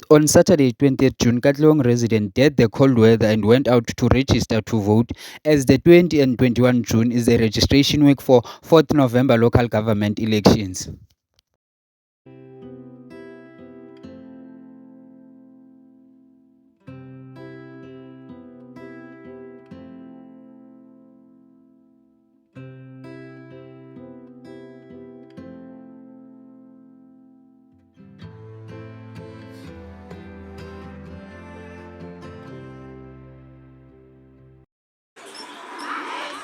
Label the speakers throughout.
Speaker 1: On Saturday, 20th June, Katlehong resident dared the cold weather and went out to register to vote, as the 20 and 21 June is the registration week for 4th November local government elections.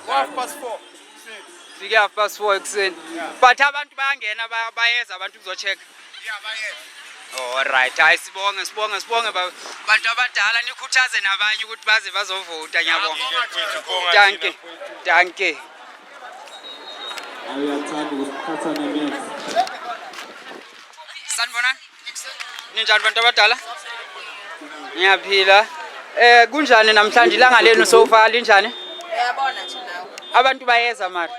Speaker 2: Half past 4.
Speaker 1: Fike half past 4 ekuseni. But abantu bayangena bayeza abantu kuzocheck.
Speaker 2: Yeah, bayeza.
Speaker 1: All right, hayi sibonge bantu abadala nikhuthaze nabanye ukuthi baze bazovota nyabonga. Danke. Sanibonani? Ninjani bantu abadala? Ngiyaphila. Kunjani namhlanje ilanga lenu so far linjani?
Speaker 3: Uyabona nje nawe.
Speaker 1: Abantu bayeza mara.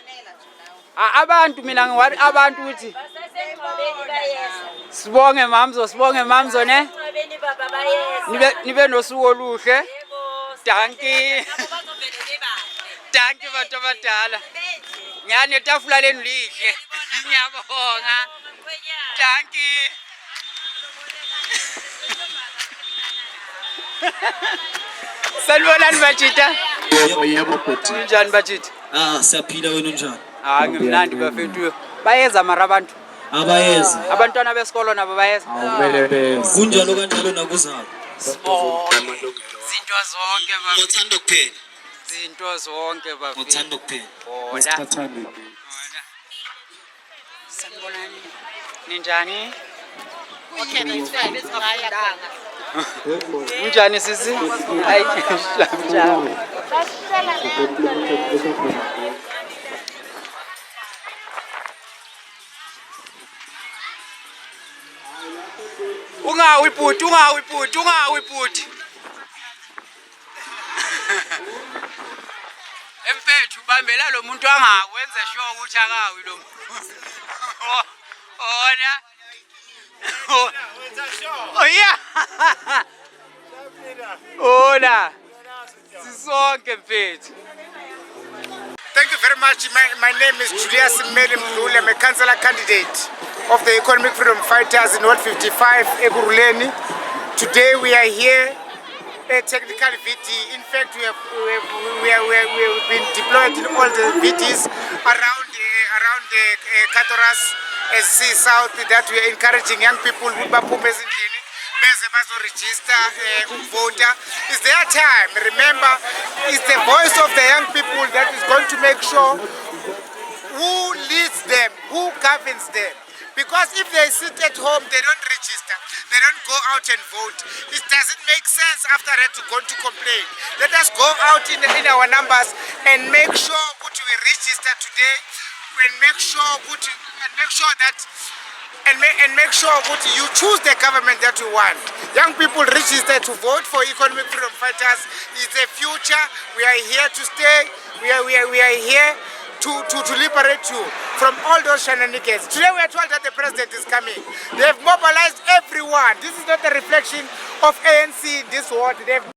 Speaker 1: Abantu mina ngiwathi abantu uthi sibonge mamzo ne? Nibe nosuku oluhle. Danke bantu abadala. Ngiyane tafula lenu lihle. Ngiyabonga. Danke. Sanibonani bajita?
Speaker 4: Yebo bhuti.
Speaker 1: Njani bajita?
Speaker 4: Siyaphila wena njani?
Speaker 1: Ngimnandi bafethu. Bayeza mara abantu.
Speaker 4: Abayeza.
Speaker 1: Abantwana besikolo nabo bayeza.
Speaker 4: Kumele beze. Kunjalo nakuzalo.
Speaker 1: Zinto zonke bafethu.
Speaker 4: Ngothando kuphela.
Speaker 1: Zinto zonke bafethu.
Speaker 4: Ngothando kuphela.
Speaker 1: Bona. Sanibonani. Ninjani?
Speaker 3: Okay, that's fine. It's ngayanga.
Speaker 1: Njani sisi? Hayi. Ungawi bhuti. Empethu bambela lo muntu angakwenza sure ukuthi akawi lo muntu. Ona. Oh yeah. Ona. Sisonke mfethu.
Speaker 2: Thank you very much. My name is Julius Meli Mdluli. I'm a councillor candidate of the Economic Freedom Fighters in Ward 55, Ekurhuleni. Today we are here, a technical VT. In fact, we have been deployed in all the VTs around the Katoras, SC South, that we are encouraging young people who register voter. It's their time. Remember, it's the voice of the young people that is going to make sure who leads them, who governs them. Because if they sit at home, they don't register, they don't go out and vote. It doesn't make sense after that to go to complain. Let us go out in our numbers and make sure what we register today, and make sure that you choose the government that you want. Young people register to vote for Economic Freedom Fighters. It's the future. We are here to stay. We are here to liberate you from all those shenanigans. Today we are told that the president is coming. They have mobilized everyone. This is not a reflection of ANC in this world.